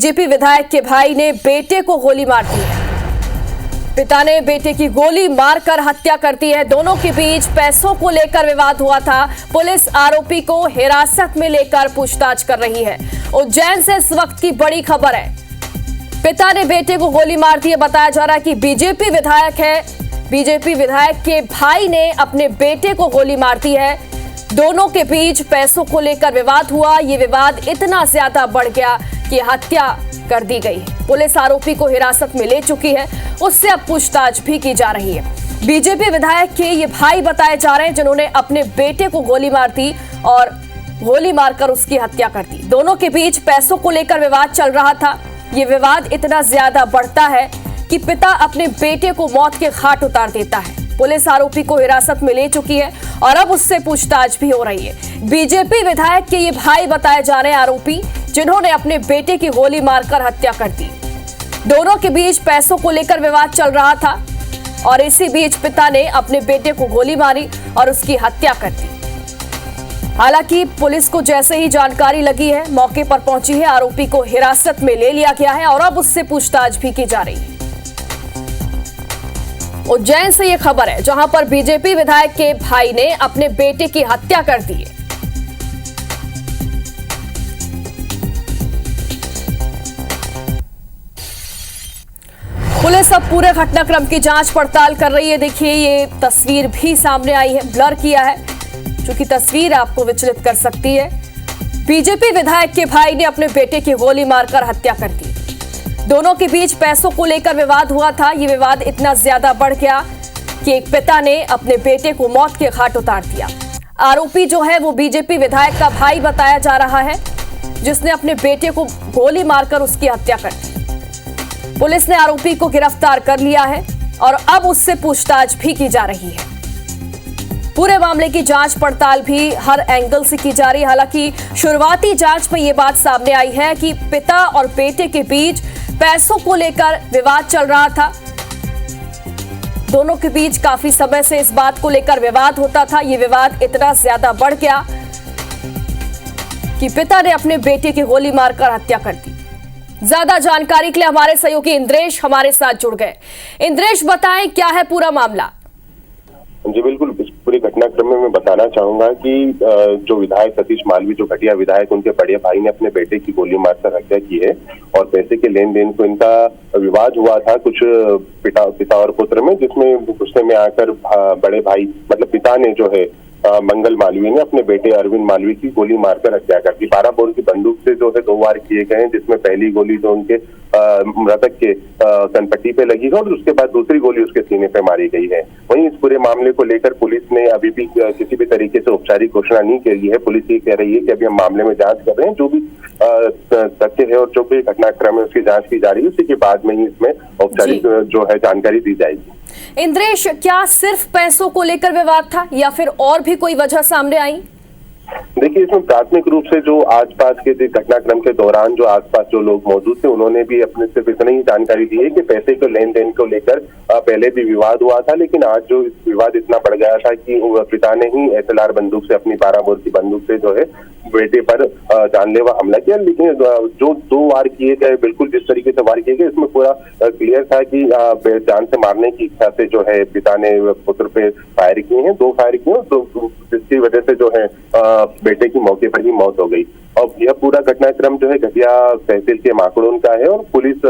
BJP विधायक के भाई ने बेटे को गोली मार दी है। पिता ने बेटे की गोली मारकर हत्या कर दी है। दोनों के बीच पैसों को लेकर विवाद हुआ था। पुलिस आरोपी को हिरासत में लेकर पूछताछ कर रही है। उज्जैन से इस वक्त की बड़ी खबर है। पिता ने बेटे को गोली मार दी है। बताया जा रहा है कि बीजेपी विधायक है। बीजेपी विधायक के भाई ने अपने बेटे को गोली मार दी है। दोनों के बीच पैसों को लेकर विवाद हुआ। ये विवाद इतना ज्यादा बढ़ गया कि हत्या कर दी गई है। पुलिस आरोपी को हिरासत में ले चुकी है। उससे अब पूछताछ भी की जा रही है। बीजेपी विधायक के ये भाई बताए जा रहे हैं जिन्होंने अपने बेटे को गोली मार दी और गोली मारकर उसकी हत्या कर दी। दोनों के बीच पैसों को लेकर विवाद चल रहा था। ये विवाद इतना ज्यादा बढ़ता है कि पिता अपने बेटे को मौत के घाट उतार देता है। पुलिस आरोपी को हिरासत में ले चुकी है और अब उससे पूछताछ भी हो रही है। बीजेपी विधायक के ये भाई बताए जा रहे हैं आरोपी जिन्होंने अपने बेटे की गोली मारकर हत्या कर दी। दोनों के बीच पैसों को लेकर विवाद चल रहा था और इसी बीच पिता ने अपने बेटे को गोली मारी और उसकी हत्या कर दी। हालांकि पुलिस को जैसे ही जानकारी लगी है, मौके पर पहुंची है। आरोपी को हिरासत में ले लिया गया है और अब उससे पूछताछ भी की जा रही है। उज्जैन से यह खबर है जहां पर बीजेपी विधायक के भाई ने अपने बेटे की हत्या कर दी है। पुलिस अब पूरे घटनाक्रम की जांच पड़ताल कर रही है। देखिए, ये तस्वीर भी सामने आई है, ब्लर किया है क्योंकि तस्वीर आपको विचलित कर सकती है। बीजेपी विधायक के भाई ने अपने बेटे की गोली मारकर हत्या कर दी। दोनों के बीच पैसों को लेकर विवाद हुआ था। ये विवाद इतना ज्यादा बढ़ गया कि एक पिता ने अपने बेटे को मौत के घाट उतार दिया। आरोपी जो है वो बीजेपी विधायक का भाई बताया जा रहा है जिसने अपने बेटे को गोली मारकर उसकी हत्या कर दी। पुलिस ने आरोपी को गिरफ्तार कर लिया है और अब उससे पूछताछ भी की जा रही है। पूरे मामले की जांच पड़ताल भी हर एंगल से की जा रही है। हालांकि शुरुआती जांच में यह बात सामने आई है कि पिता और बेटे के बीच पैसों को लेकर विवाद चल रहा था। दोनों के बीच काफी समय से इस बात को लेकर विवाद होता था। यह विवाद इतना ज्यादा बढ़ गया कि पिता ने अपने बेटे की गोली मारकर हत्या कर दी। ज्यादा जानकारी के लिए हमारे सहयोगी इंद्रेश हमारे साथ जुड़ गए। इंद्रेश, बताएं क्या है पूरा मामला? जी बिल्कुल, इस पूरी घटनाक्रम में मैं बताना चाहूंगा कि जो विधायक सतीश मालवी, जो घटिया विधायक, उनके बड़े भाई ने अपने बेटे की गोली मारकर हत्या की है और पैसे के लेन देन को इनका विवाद हुआ था कुछ पिता और पुत्र में, जिसमें गुस्से में आकर बड़े भाई मतलब पिता ने जो है मंगल मालवी ने अपने बेटे अरविंद मालवी की गोली मारकर हत्या कर दी। 12 बोर की बंदूक से जो है 2 वार किए गए हैं, जिसमें पहली गोली जो उनके मृतक के कनपट्टी पे लगी है और उसके बाद दूसरी गोली उसके सीने पे मारी गई है। वहीं इस पूरे मामले को लेकर पुलिस ने अभी भी किसी भी तरीके से औपचारिक घोषणा नहीं की है। पुलिस ये कह रही है कि अभी हम मामले में जांच कर रहे हैं। जो भी तथ्य है और जो भी घटनाक्रम है उसकी जांच की जा रही है। उसी के बाद में ही इसमें औपचारिक जो है जानकारी दी जाएगी। इंद्रेश, क्या सिर्फ पैसों को लेकर विवाद था या फिर और भी कोई वजह सामने आई? देखिए, इसमें प्राथमिक रूप से जो आसपास के घटनाक्रम के दौरान जो आसपास जो लोग मौजूद थे उन्होंने भी अपने सिर्फ इतनी ही जानकारी दी है कि पैसे के लेन देन को लेकर पहले भी विवाद हुआ था, लेकिन आज जो विवाद इतना बढ़ गया था कि पिता ने ही SLR बंदूक से, अपनी 12 बोर की बंदूक से जो है बेटे पर जानलेवा हमला किया। लेकिन जो 2 वार किए गए, बिल्कुल जिस तरीके से वार किए गए, इसमें पूरा क्लियर था कि जान से मारने की इच्छा से जो है पिता ने पुत्र पे फायर किए हैं, 2 फायर किए, तो जिसकी वजह से जो है बेटे की मौके पर ही मौत हो गई। और यह पूरा घटनाक्रम जो है घटिया तहसील के माकड़ोन का है और पुलिस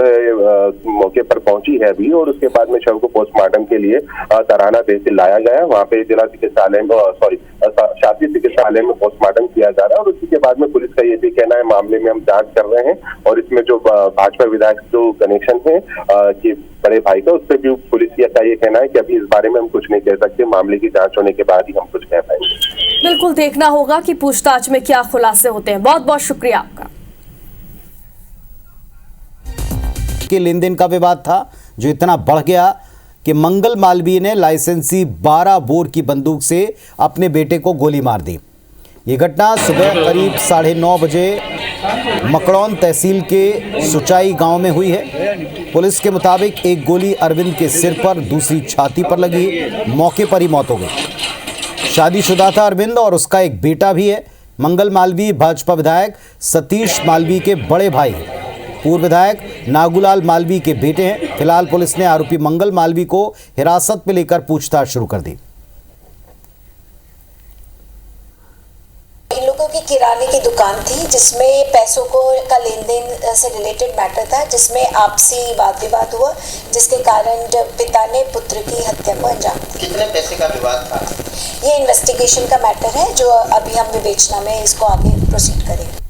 मौके पर पहुंची है अभी, और उसके बाद में शव को पोस्टमार्टम के लिए तराना तहसील लाया गया है। वहाँ पे जिला चिकित्सालय में शासकीय चिकित्सालय में पोस्टमार्टम किया जा रहा है और उसी के बाद में पुलिस का ये भी कहना है मामले में हम जांच कर रहे हैं और इसमें जो भाजपा विधायक जो कनेक्शन है कि बड़े भाई का, उस पर भी पुलिस का ये कहना है कि अभी इस बारे में हम कुछ नहीं कह सकते। मामले की जांच होने के बाद ही हम कुछ कह पाएंगे। बिल्कुल देखना होगा कि पूछताछ में क्या खुलासे होते हैं। बहुत बहुत शुक्रिया आपका। के लेन देन का विवाद था जो इतना बढ़ गया कि मंगल मालवीय ने लाइसेंसी 12 बोर की बंदूक से अपने बेटे को गोली मार दी। ये घटना सुबह करीब 9:30 बजे मकड़ौन तहसील के सुचाई गांव में हुई है। पुलिस के मुताबिक एक गोली अरविंद के सिर पर, दूसरी छाती पर लगी। मौके पर ही मौत हो गई। शादीशुदा था अरविंद और उसका एक बेटा भी है। मंगल मालवीय भाजपा विधायक सतीश मालवीय के बड़े भाई पूर्व विधायक नागूलाल मालवी के बेटे हैं। फिलहाल पुलिस ने आरोपी मंगल मालवी को हिरासत में लेकर पूछताछ शुरू कर दी। इन लोगों की किराने की दुकान थी जिसमें पैसों को का लेन देन से रिलेटेड मैटर था, जिसमें आपसी वाद विवाद हुआ, जिसके कारण पिता ने पुत्र की हत्या को अंजाम दिया। कितने पैसे का विवाद था? ये इन्वेस्टिगेशन का मैटर है जो अभी हम विवेचना में इसको आगे प्रोसीड करेंगे।